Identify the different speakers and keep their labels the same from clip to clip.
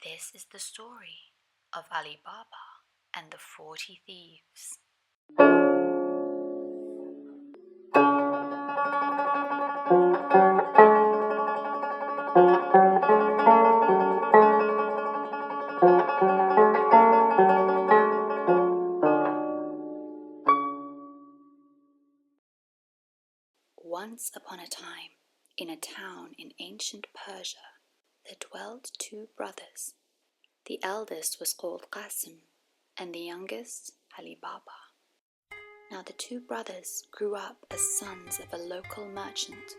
Speaker 1: This is the story of Ali Baba and the 40 Thieves. Once upon a time, in a town in ancient Persia, there dwelt two brothers. The eldest was called Qasim, and the youngest Ali Baba. Now the two brothers grew up as sons of a local merchant.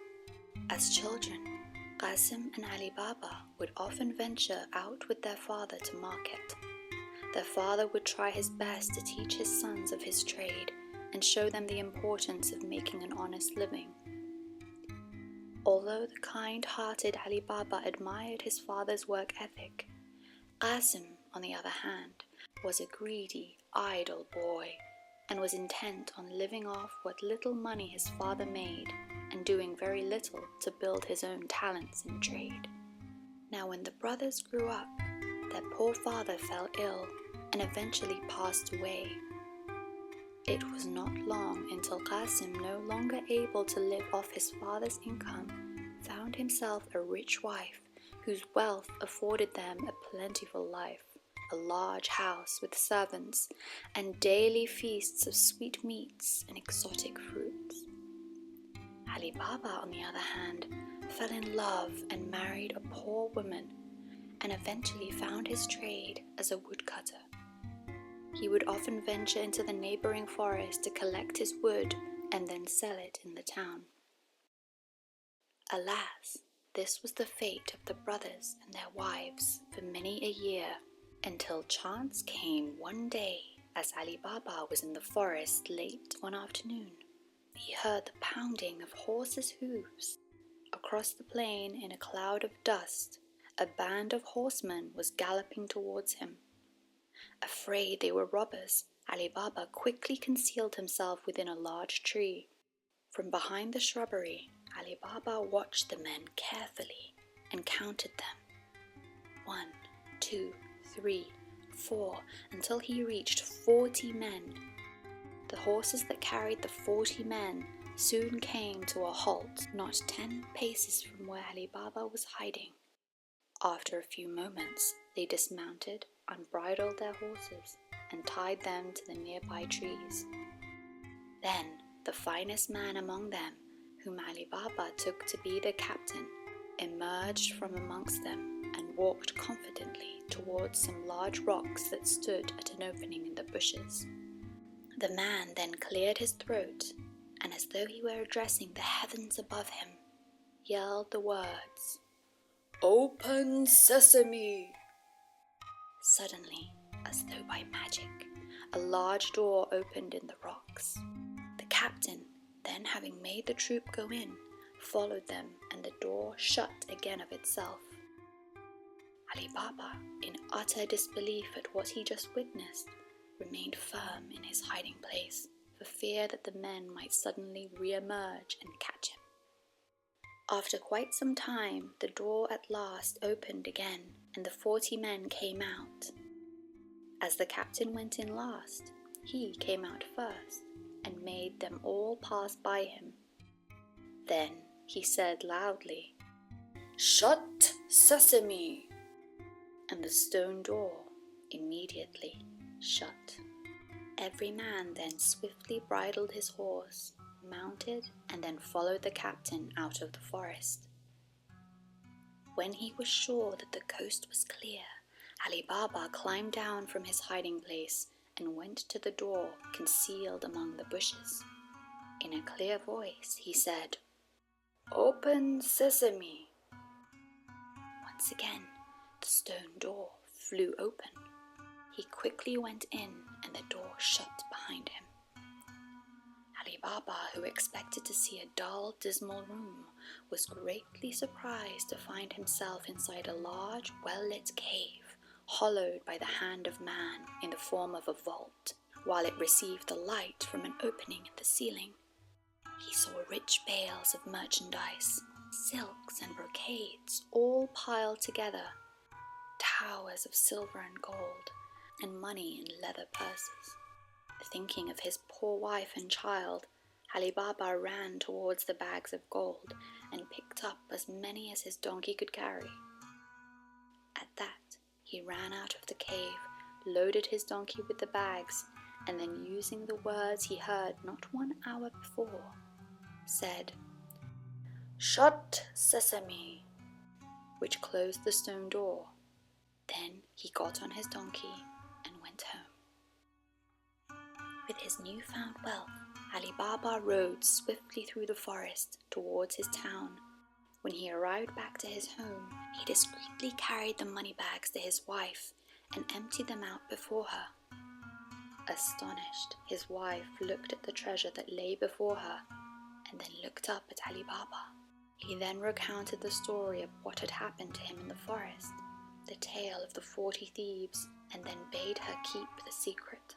Speaker 1: As children, Qasim and Ali Baba would often venture out with their father to market. Their father would try his best to teach his sons of his trade and show them the importance of making an honest living. Although the kind-hearted Ali Baba admired his father's work ethic, Qasim, on the other hand, was a greedy, idle boy and was intent on living off what little money his father made and doing very little to build his own talents in trade. Now when the brothers grew up, their poor father fell ill and eventually passed away. It was not long until Qasim, no longer able to live off his father's income, found himself a rich wife whose wealth afforded them a plentiful life, a large house with servants, and daily feasts of sweet meats and exotic fruits. Ali Baba, on the other hand, fell in love and married a poor woman, and eventually found his trade as a woodcutter. He would often venture into the neighboring forest to collect his wood and then sell it in the town. Alas, this was the fate of the brothers and their wives for many a year, until chance came one day as Ali Baba was in the forest late one afternoon. He heard the pounding of horses' hooves. Across the plain, in a cloud of dust, a band of horsemen was galloping towards him. Afraid they were robbers, Ali Baba quickly concealed himself within a large tree. From behind the shrubbery, Ali Baba watched the men carefully and counted them. 1, 2, 3, 4, until he reached 40 men. The horses that carried the 40 men soon came to a halt not 10 paces from where Ali Baba was hiding. After a few moments, they dismounted, unbridled their horses, and tied them to the nearby trees. Then, the finest man among them, whom Ali Baba took to be the captain, emerged from amongst them and walked confidently towards some large rocks that stood at an opening in the bushes. The man then cleared his throat, and as though he were addressing the heavens above him, yelled the words, "Open, Sesame!" Suddenly, as though by magic, a large door opened in the rocks. The captain, then having made the troop go in, followed them, and the door shut again of itself. Ali Baba, in utter disbelief at what he just witnessed, remained firm in his hiding place for fear that the men might suddenly re-emerge and catch him. After quite some time, the door at last opened again, and the 40 men came out. As the captain went in last, he came out first and made them all pass by him. Then he said loudly, "Shut, Sesame!" and the stone door immediately shut. Every man then swiftly bridled his horse, mounted, and then followed the captain out of the forest. When he was sure that the coast was clear, Ali Baba climbed down from his hiding place and went to the door concealed among the bushes. In a clear voice he said, "Open, Sesame!" Once again, the stone door flew open. He quickly went in and the door shut behind him. Ali Baba, who expected to see a dull, dismal room, was greatly surprised to find himself inside a large, well-lit cave, hollowed by the hand of man in the form of a vault, while it received the light from an opening in the ceiling. He saw rich bales of merchandise, silks and brocades, all piled together, showers of silver and gold, and money in leather purses. Thinking of his poor wife and child, Ali Baba ran towards the bags of gold and picked up as many as his donkey could carry. At that, he ran out of the cave, loaded his donkey with the bags, and then, using the words he heard not 1 hour before, said, "Shut, Sesame," which closed the stone door. Then he got on his donkey and went home. With his newfound wealth, Ali Baba rode swiftly through the forest towards his town. When he arrived back to his home, he discreetly carried the money bags to his wife and emptied them out before her. Astonished, his wife looked at the treasure that lay before her and then looked up at Ali Baba. He then recounted the story of what had happened to him in the forest, the tale of the 40 thieves, and then bade her keep the secret.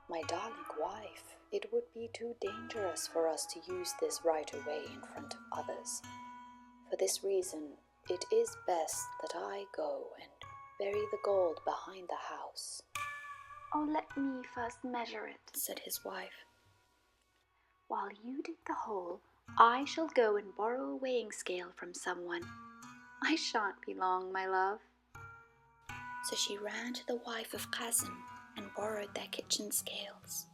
Speaker 2: "My darling wife, it would be too dangerous for us to use this right away in front of others. For this reason, it is best that I go and bury the gold behind the house."
Speaker 3: "Oh, let me first measure it,"
Speaker 1: said his wife.
Speaker 3: "While you dig the hole, I shall go and borrow a weighing scale from someone. I shan't be long, my love."
Speaker 1: So she ran to the wife of Qasim and borrowed their kitchen scales.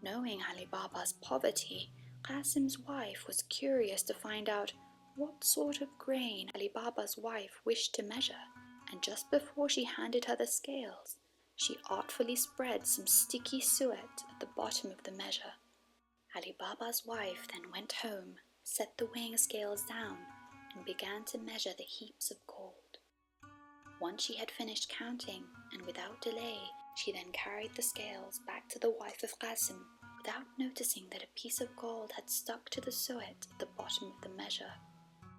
Speaker 1: Knowing Ali Baba's poverty, Qasim's wife was curious to find out what sort of grain Ali Baba's wife wished to measure, and just before she handed her the scales, she artfully spread some sticky suet at the bottom of the measure. Ali Baba's wife then went home, set the weighing scales down, and began to measure the heaps of gold. Once she had finished counting, and without delay, she then carried the scales back to the wife of Qasim, without noticing that a piece of gold had stuck to the suet at the bottom of the measure.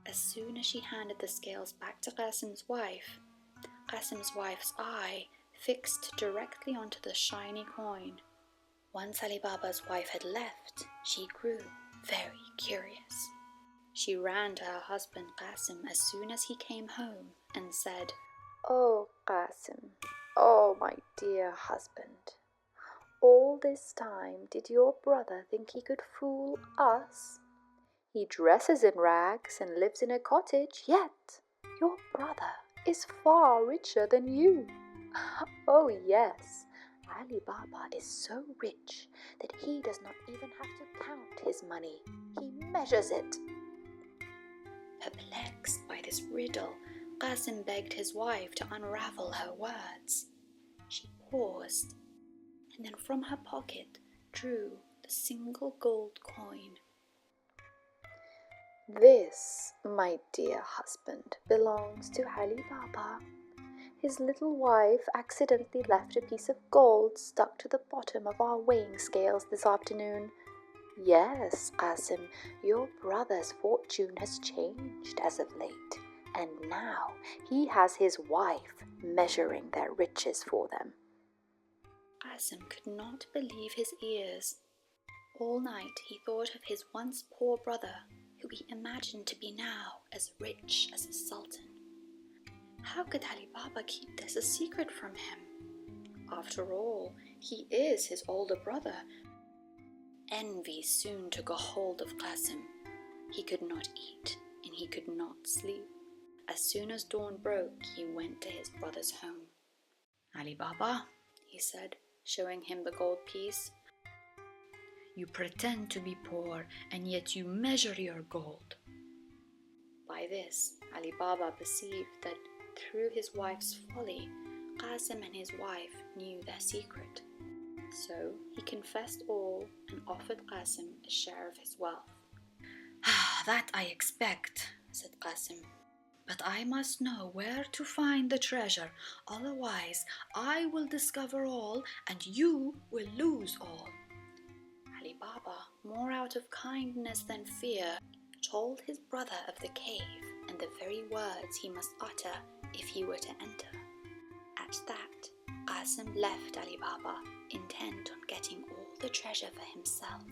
Speaker 1: As soon as she handed the scales back to Qasim's wife's eye fixed directly onto the shiny coin. Once Ali Baba's wife had left, she grew very curious. She ran to her husband Qasim as soon as he came home and said,
Speaker 2: "Oh, Qasim, oh my dear husband, all this time did your brother think he could fool us? He dresses in rags and lives in a cottage, yet your brother is far richer than you. Oh yes, Ali Baba is so rich that he does not even have to count his money. He measures it."
Speaker 1: Perplexed by this riddle, Qasim begged his wife to unravel her words. She paused, and then from her pocket drew the single gold coin.
Speaker 2: "This, my dear husband, belongs to Ali Baba. His little wife accidentally left a piece of gold stuck to the bottom of our weighing scales this afternoon. Yes, Qasim, your brother's fortune has changed as of late, and now he has his wife measuring their riches for them."
Speaker 1: Qasim could not believe his ears. All night he thought of his once poor brother, who he imagined to be now as rich as a sultan. How could Ali Baba keep this a secret from him? After all, he is his older brother. Envy soon took a hold of Qasim. He could not eat and he could not sleep. As soon as dawn broke, he went to his brother's home. "Ali Baba," he said, showing him the gold piece, "you pretend to be poor and yet you measure your gold." By this, Ali Baba perceived that through his wife's folly, Qasim and his wife knew their secret. So he confessed all and offered Qasim a share of his wealth. "That I expect," said Qasim. "But I must know where to find the treasure, otherwise I will discover all and you will lose all." Ali Baba, more out of kindness than fear, told his brother of the cave and the very words he must utter if he were to enter. At that, Qasim left Ali Baba, intent on getting all the treasure for himself.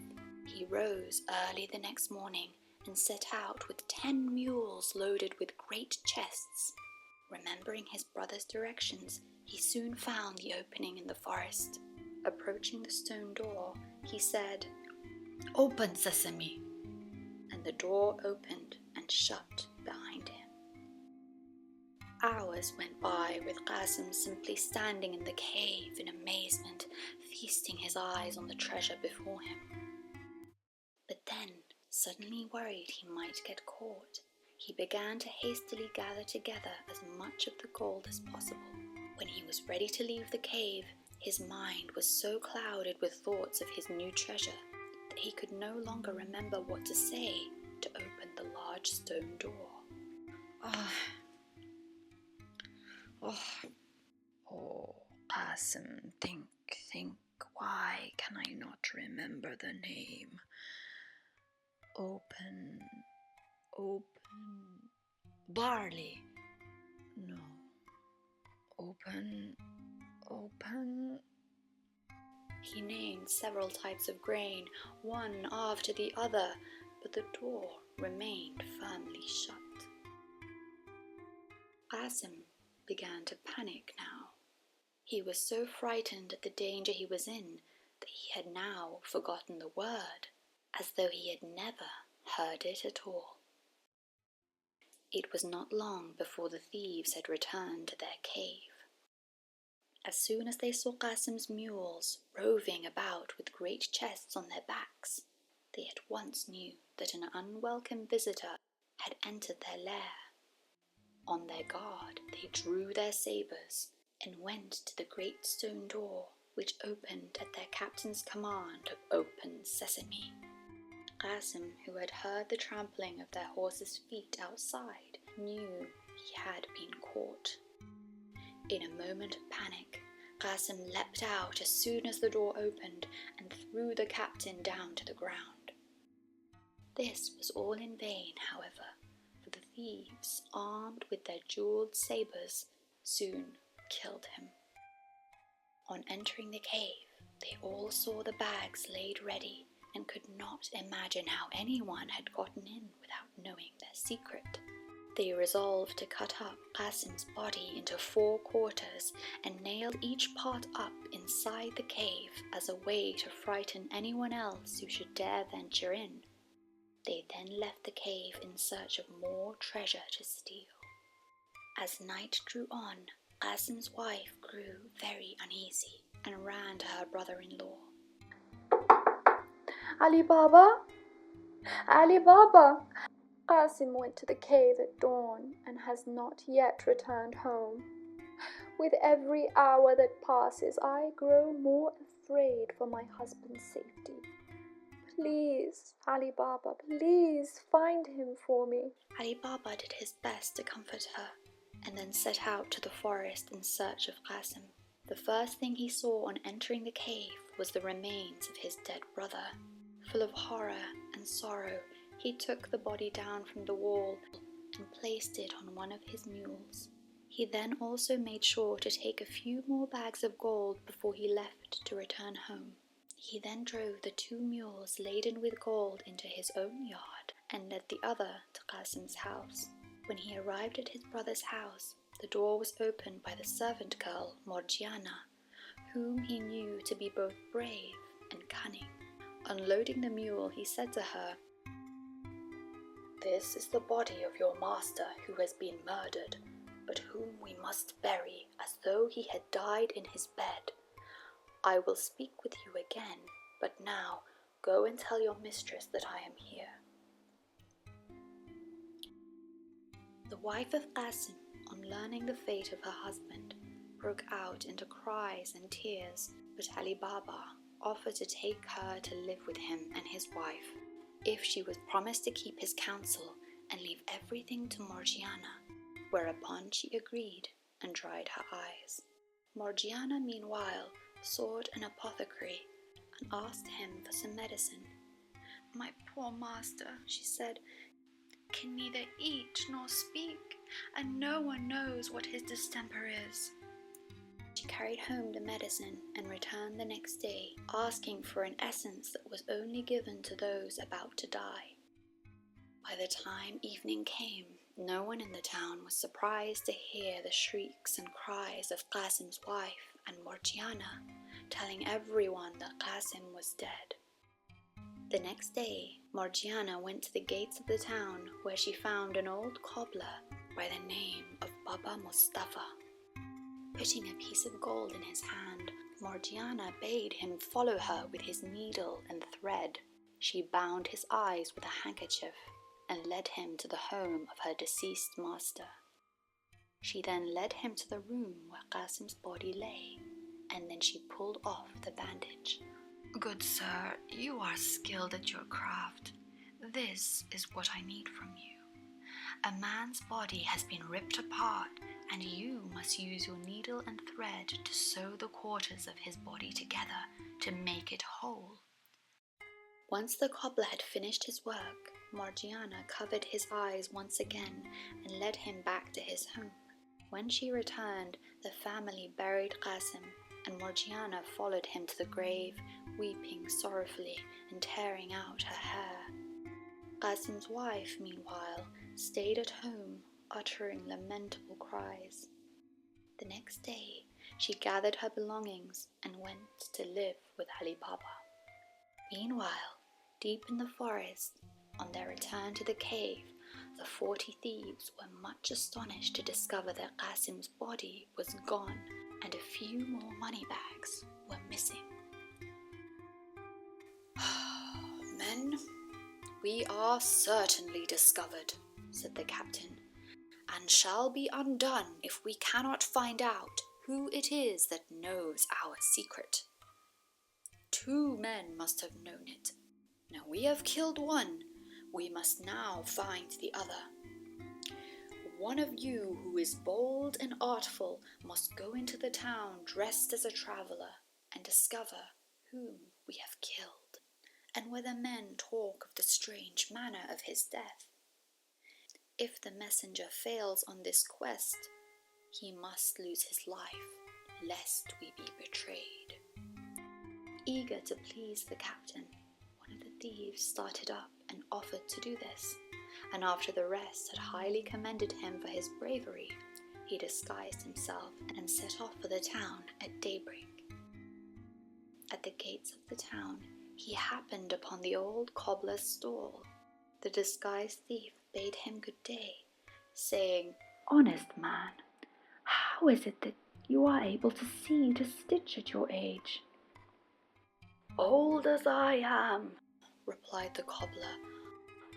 Speaker 1: He rose early the next morning and set out with 10 mules loaded with great chests Remembering his brother's directions, he soon found the opening in the forest. Approaching the stone door, he said, "Open, Sesame!" And the door opened and shut behind him. Hours went by with Qasim simply standing in the cave in amazement, feasting his eyes on the treasure before him. But then, suddenly worried he might get caught, he began to hastily gather together as much of the gold as possible. When he was ready to leave the cave, his mind was so clouded with thoughts of his new treasure that he could no longer remember what to say to open the large stone door.
Speaker 2: Oh, Qasim, think, why can I not remember the name? Open, barley. No, open.
Speaker 1: He named several types of grain, one after the other, but the door remained firmly shut. Qasim began to panic now. He was so frightened at the danger he was in that he had now forgotten the word, as though he had never heard it at all. It was not long before the thieves had returned to their cave. As soon as they saw Qasim's mules roving about with great chests on their backs, they at once knew that an unwelcome visitor had entered their lair. On their guard, they drew their sabres and went to the great stone door, which opened at their captain's command of "Open, Sesame." Qasim, who had heard the trampling of their horses' feet outside, knew he had been caught. In a moment of panic, Qasim leapt out as soon as the door opened and threw the captain down to the ground. This was all in vain, however, for the thieves, armed with their jeweled sabres, soon killed him. On entering the cave, they all saw the bags laid ready and could not imagine how anyone had gotten in without knowing their secret. They resolved to cut up Qasim's body into 4 quarters and nail each part up inside the cave as a way to frighten anyone else who should dare venture in. They then left the cave in search of more treasure to steal. As night drew on, Qasim's wife grew very uneasy and ran to her brother-in-law.
Speaker 2: Ali Baba! Ali Baba! Qasim went to the cave at dawn and has not yet returned home. With every hour that passes, I grow more afraid for my husband's safety. Please, Ali Baba, please find him for me.
Speaker 1: Ali Baba did his best to comfort her, and then set out to the forest in search of Qasim. The first thing he saw on entering the cave was the remains of his dead brother. Full of horror and sorrow, he took the body down from the wall and placed it on one of his mules. He then also made sure to take a few more bags of gold before he left to return home. He then drove the 2 mules laden with gold into his own yard and led the other to Qasim's house. When he arrived at his brother's house, the door was opened by the servant girl, Morgiana, whom he knew to be both brave and cunning. Unloading the mule, he said to her, "This is the body of your master who has been murdered, but whom we must bury as though he had died in his bed. I will speak with you again, but now go and tell your mistress that I am here." The wife of Qasim, on learning the fate of her husband, broke out into cries and tears, but Ali Baba offered to take her to live with him and his wife if she was promised to keep his counsel and leave everything to Morgiana, whereupon she agreed and dried her eyes. Morgiana, meanwhile, sought an apothecary and asked him for some medicine. "My poor master," she said, "can neither eat nor speak, and no one knows what his distemper is." She carried home the medicine and returned the next day, asking for an essence that was only given to those about to die. By the time evening came, No one in the town was surprised to hear the shrieks and cries of Qasim's wife and Morgiana, telling everyone that Qasim was dead. The next day, Morgiana went to the gates of the town, where she found an old cobbler by the name of Baba Mustafa. Putting a piece of gold in his hand, Morgiana bade him follow her with his needle and thread. She bound his eyes with a handkerchief and led him to the home of her deceased master. She then led him to the room where Qasim's body lay, and then she pulled off the bandage. "Good sir, you are skilled at your craft. This is what I need from you. A man's body has been ripped apart, and you must use your needle and thread to sew the quarters of his body together to make it whole." Once the cobbler had finished his work, Morgiana covered his eyes once again and led him back to his home. When she returned, the family buried Qasim, and Morgiana followed him to the grave, weeping sorrowfully and tearing out her hair. Qasim's wife, meanwhile, stayed at home, uttering lamentable cries. The next day, she gathered her belongings and went to live with Ali Baba. Meanwhile, deep in the forest, on their return to the cave, the 40 thieves were much astonished to discover that Qasim's body was gone and a few more money bags were missing. "Men, we are certainly discovered," said the captain, "and shall be undone if we cannot find out who it is that knows our secret. 2 men must have known it. Now we have killed one, we must now find the other. One of you who is bold and artful must go into the town dressed as a traveller and discover whom we have killed, and whether men talk of the strange manner of his death. If the messenger fails on this quest, he must lose his life, lest we be betrayed." Eager to please the captain, one of the thieves started up and offered to do this, and after the rest had highly commended him for his bravery, he disguised himself and set off for the town at daybreak. At the gates of the town, he happened upon the old cobbler's stall. The disguised thief bade him good day, saying,
Speaker 2: "Honest man, how is it that you are able to see to stitch at your age?"
Speaker 1: "Old as I am," replied the cobbler,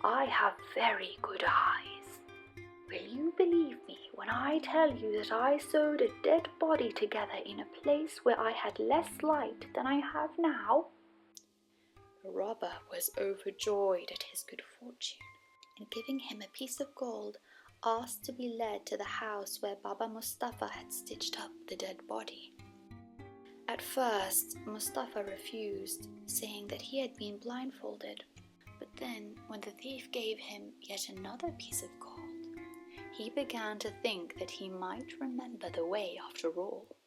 Speaker 1: "I have very good eyes. Will you believe me when I tell you that I sewed a dead body together in a place where I had less light than I have now?" The robber was overjoyed at his good fortune, and giving him a piece of gold, asked to be led to the house where Baba Mustafa had stitched up the dead body. At first, Mustafa refused, saying that he had been blindfolded, but then, when the thief gave him yet another piece of gold, he began to think that he might remember the way after all.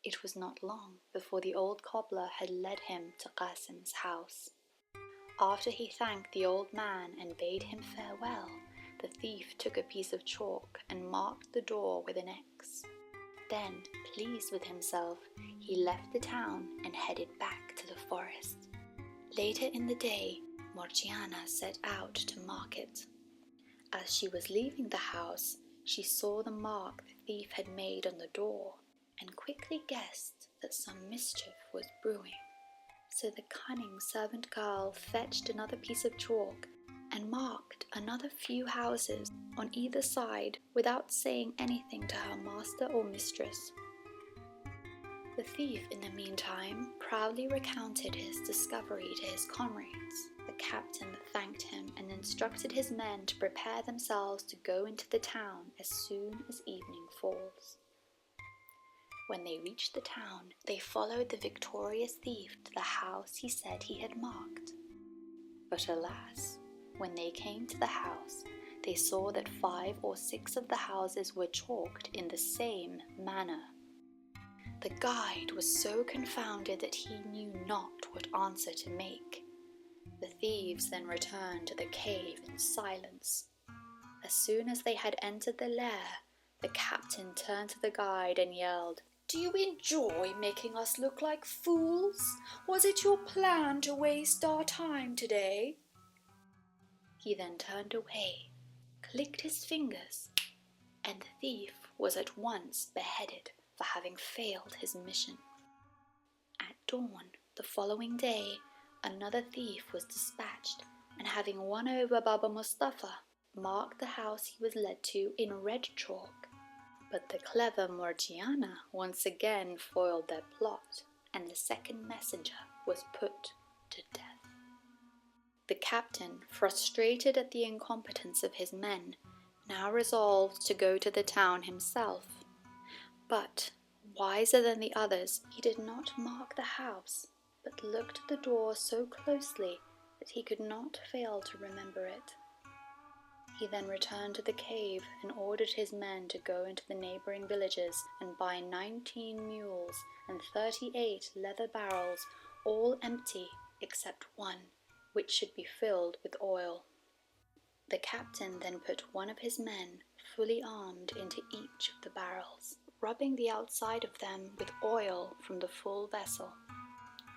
Speaker 1: It was not long before the old cobbler had led him to Qasim's house. After he thanked the old man and bade him farewell, the thief took a piece of chalk and marked the door with an X. Then, pleased with himself, he left the town and headed back to the forest. Later in the day, Morgiana set out to market. As she was leaving the house, she saw the mark the thief had made on the door and quickly guessed that some mischief was brewing. So the cunning servant girl fetched another piece of chalk and marked another few houses on either side without saying anything to her master or mistress. The thief, in the meantime, proudly recounted his discovery to his comrades. The captain thanked him and instructed his men to prepare themselves to go into the town as soon as evening falls. When they reached the town, they followed the victorious thief to the house he said he had marked. But alas, when they came to the house, they saw that 5 or 6 of the houses were chalked in the same manner. The guide was so confounded that he knew not what answer to make. The thieves then returned to the cave in silence. As soon as they had entered the lair, the captain turned to the guide and yelled, "Do you enjoy making us look like fools? Was it your plan to waste our time today?" He then turned away, clicked his fingers, and the thief was at once beheaded for having failed his mission. At dawn the following day, another thief was dispatched, and having won over Baba Mustafa, marked the house he was led to in red chalk. But the clever Morgiana once again foiled their plot, and the second messenger was put to death. The captain, frustrated at the incompetence of his men, now resolved to go to the town himself. But, wiser than the others, he did not mark the house, but looked at the door so closely that he could not fail to remember it. He then returned to the cave and ordered his men to go into the neighboring villages and buy 19 mules and 38 leather barrels, all empty except one, which should be filled with oil. The captain then put one of his men, fully armed, into each of the barrels, rubbing the outside of them with oil from the full vessel.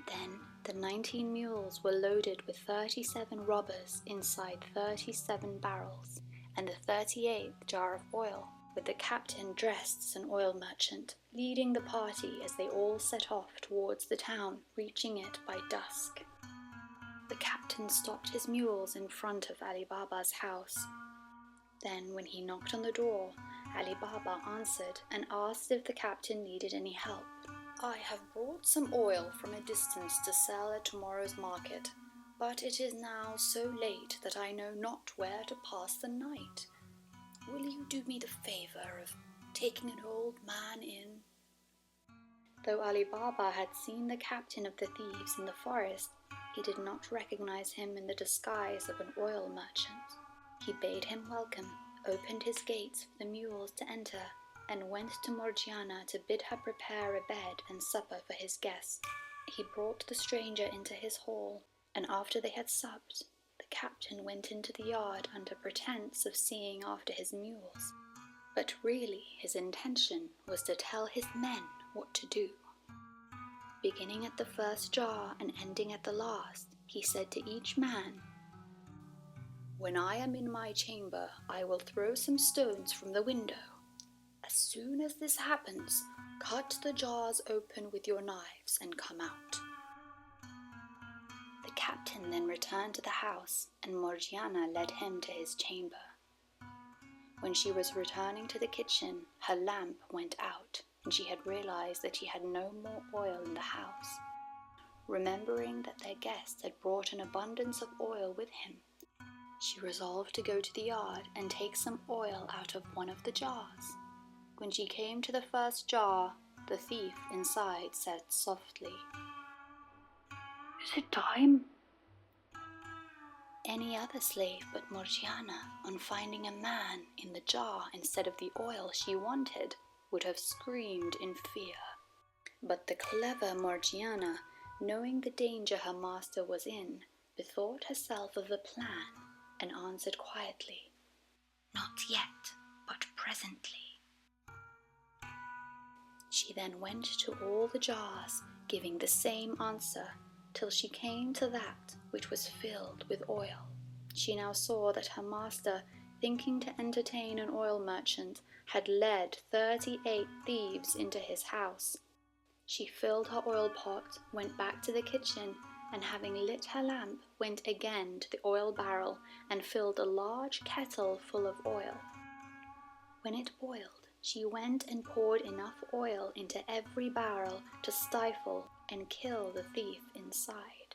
Speaker 1: Then the 19 mules were loaded with 37 robbers inside 37 barrels, and the 38th jar of oil, with the captain dressed as an oil merchant, leading the party as they all set off towards the town, reaching it by dusk. The captain stopped his mules in front of Ali Baba's house. Then, when he knocked on the door, Ali Baba answered and asked if the captain needed any help. "I have brought some oil from a distance to sell at tomorrow's market, but it is now so late that I know not where to pass the night. Will you do me the favor of taking an old man in?" Though Ali Baba had seen the captain of the thieves in the forest, he did not recognize him in the disguise of an oil merchant. He bade him welcome, opened his gates for the mules to enter, and went to Morgiana to bid her prepare a bed and supper for his guests. He brought the stranger into his hall, and after they had supped, the captain went into the yard under pretence of seeing after his mules. But really his intention was to tell his men what to do. Beginning at the first jar and ending at the last, he said to each man, "When I am in my chamber, I will throw some stones from the window. As soon as this happens, cut the jars open with your knives and come out." The captain then returned to the house, and Morgiana led him to his chamber. When she was returning to the kitchen, her lamp went out, and she had realized that she had no more oil in the house. Remembering that their guest had brought an abundance of oil with him, she resolved to go to the yard and take some oil out of one of the jars. When she came to the first jar, the thief inside said softly, "Is it time?" Any other slave but Morgiana, on finding a man in the jar instead of the oil she wanted, would have screamed in fear. But the clever Morgiana, knowing the danger her master was in, bethought herself of a plan and answered quietly, "Not yet, but presently." She then went to all the jars, giving the same answer, till she came to that which was filled with oil. She now saw that her master, thinking to entertain an oil merchant, had led 38 thieves into his house. She filled her oil pot, went back to the kitchen, and having lit her lamp, went again to the oil barrel and filled a large kettle full of oil. When it boiled, she went and poured enough oil into every barrel to stifle and kill the thief inside.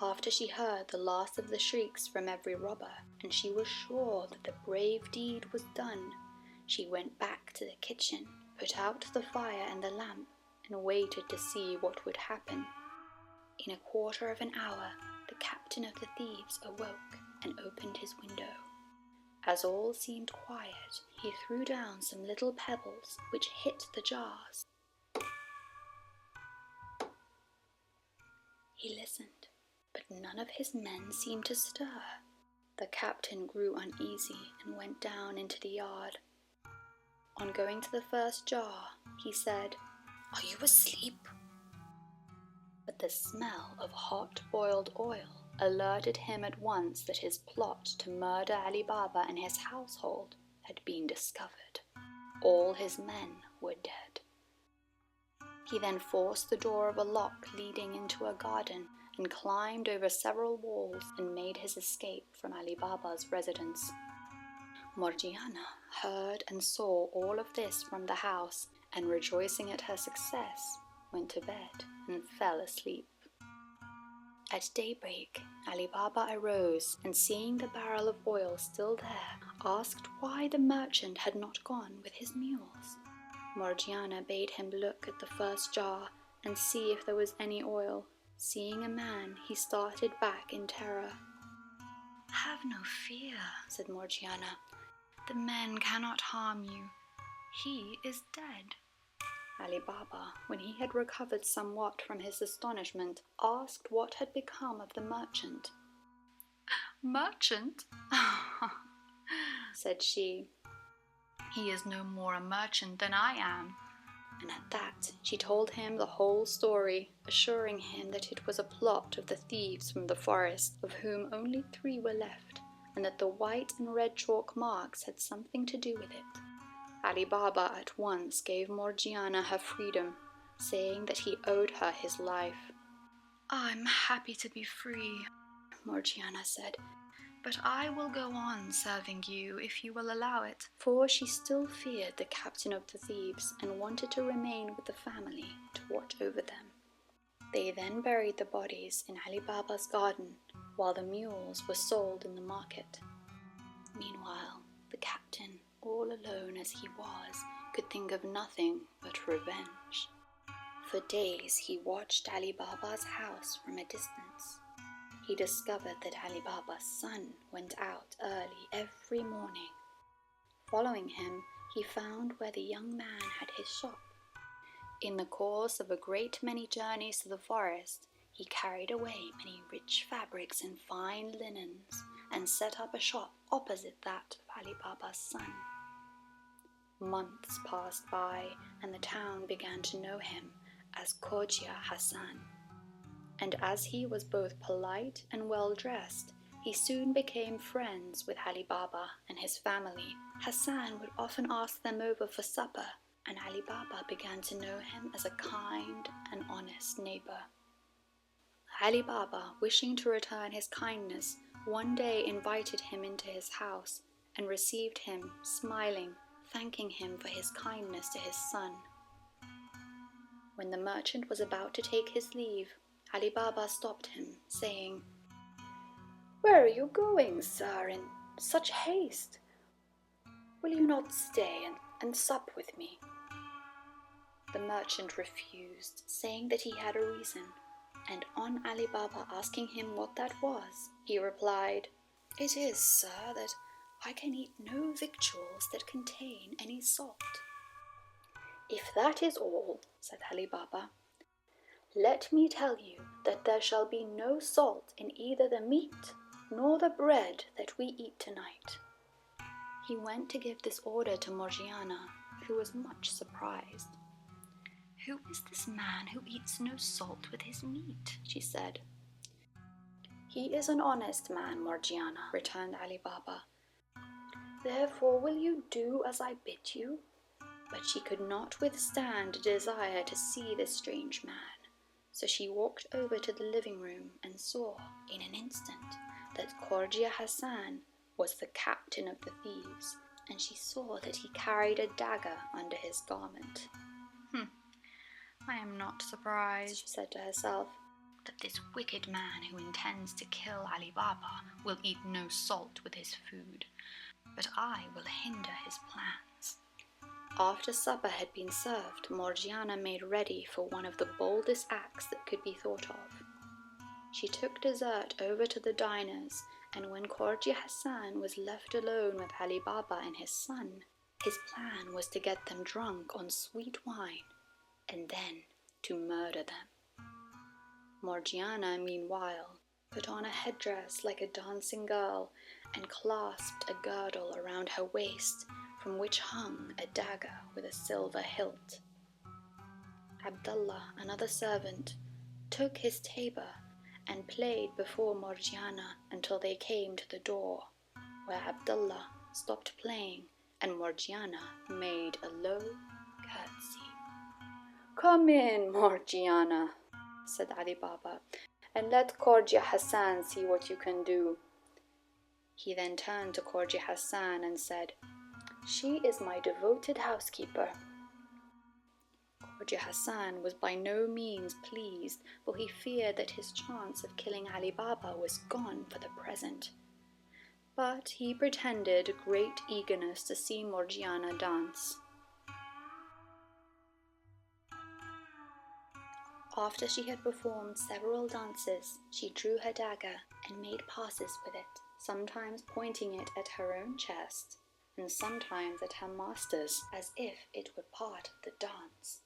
Speaker 1: After she heard the last of the shrieks from every robber, and she was sure that the brave deed was done, she went back to the kitchen, put out the fire and the lamp, and waited to see what would happen. In a quarter of an hour, the captain of the thieves awoke and opened his window. As all seemed quiet, he threw down some little pebbles which hit the jars. He listened, but none of his men seemed to stir. The captain grew uneasy and went down into the yard. On going to the first jar, he said, "Are you asleep?" But the smell of hot boiled oil alerted him at once that his plot to murder Ali Baba and his household had been discovered. All his men were dead. He then forced the door of a lock leading into a garden and climbed over several walls and made his escape from Ali Baba's residence. Morgiana heard and saw all of this from the house, and rejoicing at her success, went to bed and fell asleep. At daybreak, Ali Baba arose and, seeing the barrel of oil still there, asked why the merchant had not gone with his mules. Morgiana bade him look at the first jar and see if there was any oil. Seeing a man, he started back in terror. "Have no fear," said Morgiana. "The men cannot harm you. He is dead." Ali Baba, when he had recovered somewhat from his astonishment, asked what had become of the merchant. "Merchant?" said she. "He is no more a merchant than I am." And at that she told him the whole story, assuring him that it was a plot of the thieves from the forest, of whom only 3 were left, and that the white and red chalk marks had something to do with it. Ali Baba at once gave Morgiana her freedom, saying that he owed her his life. "I'm happy to be free," Morgiana said, "but I will go on serving you if you will allow it." For she still feared the captain of the thieves and wanted to remain with the family to watch over them. They then buried the bodies in Ali Baba's garden, while the mules were sold in the market. Meanwhile, the captain, all alone as he was, could think of nothing but revenge. For days he watched Ali Baba's house from a distance. He discovered that Ali Baba's son went out early every morning. Following him, he found where the young man had his shop. In the course of a great many journeys to the forest, he carried away many rich fabrics and fine linens, and set up a shop opposite that of Ali Baba's son. Months passed by, and the town began to know him as Khojia Hassan. And as he was both polite and well-dressed, he soon became friends with Ali Baba and his family. Hassan would often ask them over for supper, and Ali Baba began to know him as a kind and honest neighbor. Ali Baba, wishing to return his kindness, one day invited him into his house and received him, smiling, thanking him for his kindness to his son. When the merchant was about to take his leave, Ali Baba stopped him, saying, "Where are you going, sir, in such haste? Will you not stay and sup with me?" The merchant refused, saying that he had a reason, and on Ali Baba asking him what that was, he replied, "It is, sir, that I can eat no victuals that contain any salt." "If that is all," said Ali Baba, "let me tell you that there shall be no salt in either the meat nor the bread that we eat tonight." He went to give this order to Morgiana, who was much surprised. "Who is this man who eats no salt with his meat?" she said. "He is an honest man, Morgiana," returned Ali Baba. "Therefore will you do as I bid you?" But she could not withstand a desire to see this strange man, so she walked over to the living room and saw, in an instant, that Khojia Hassan was the captain of the thieves, and she saw that he carried a dagger under his garment. "I am not surprised," she said to herself, "that this wicked man who intends to kill Ali Baba will eat no salt with his food, but I will hinder his plans." After supper had been served, Morgiana made ready for one of the boldest acts that could be thought of. She took dessert over to the diners, and when Khojia Hassan was left alone with Ali Baba and his son, his plan was to get them drunk on sweet wine, and then to murder them. Morgiana, meanwhile, put on a headdress like a dancing girl, and clasped a girdle around her waist, from which hung a dagger with a silver hilt. Abdullah, another servant, took his tabor and played before Morgiana until they came to the door, where Abdullah stopped playing and Morgiana made a low curtsy.
Speaker 2: "Come in, Morgiana," said Ali Baba, "and let Khorja Hassan see what you can do."
Speaker 1: He then turned to Khorja Hassan and said,
Speaker 2: "She is my devoted housekeeper."
Speaker 1: Khorja Hassan was by no means pleased, for he feared that his chance of killing Ali Baba was gone for the present. But he pretended great eagerness to see Morgiana dance. After she had performed several dances, she drew her dagger and made passes with it, sometimes pointing it at her own chest, and sometimes at her master's, as if it were part of the dance.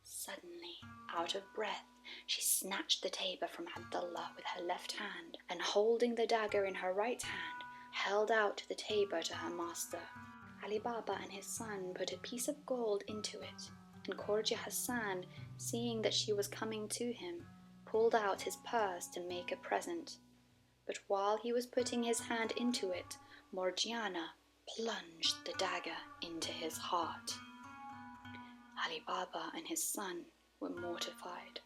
Speaker 1: Suddenly, out of breath, she snatched the tabor from Abdullah with her left hand, and holding the dagger in her right hand, held out the tabor to her master. Ali Baba and his son put a piece of gold into it, and Khorja Hassan, seeing that she was coming to him, pulled out his purse to make a present. But while he was putting his hand into it, Morgiana plunged the dagger into his heart. Ali Baba and his son were mortified.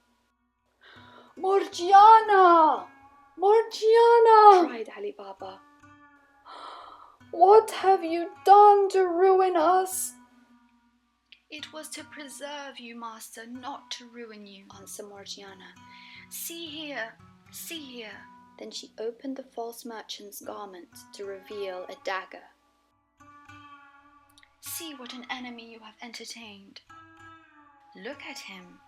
Speaker 2: "Morgiana! Morgiana!"
Speaker 1: cried Ali Baba.
Speaker 2: "What have you done to ruin us?"
Speaker 1: "It was to preserve you, master, not to ruin you," answered Morgiana. See here, see here." Then she opened the false merchant's garment to reveal a dagger. "See what an enemy you have entertained. Look at him.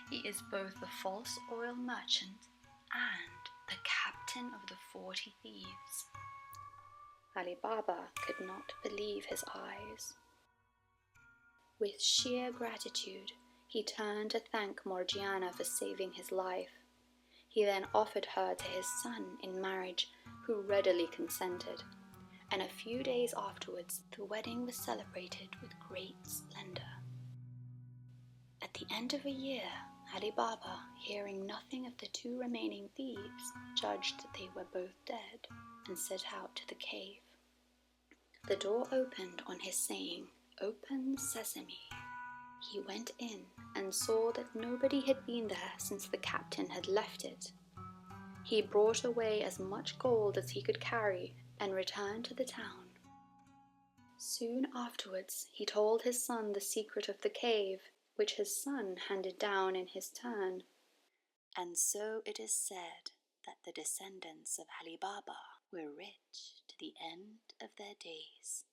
Speaker 1: He is both the false oil merchant and the captain of the 40 thieves." Ali Baba could not believe his eyes. With sheer gratitude, he turned to thank Morgiana for saving his life. He then offered her to his son in marriage, who readily consented, and a few days afterwards the wedding was celebrated with great splendor. At the end of a year, Ali Baba, hearing nothing of the 2 remaining thieves, judged that they were both dead, and set out to the cave. The door opened on his saying, "Open, Sesame." He went in and saw that nobody had been there since the captain had left it. He brought away as much gold as he could carry and returned to the town. Soon afterwards, he told his son the secret of the cave, which his son handed down in his turn. And so it is said that the descendants of Ali Baba were rich to the end of their days.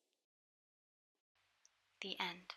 Speaker 1: The end.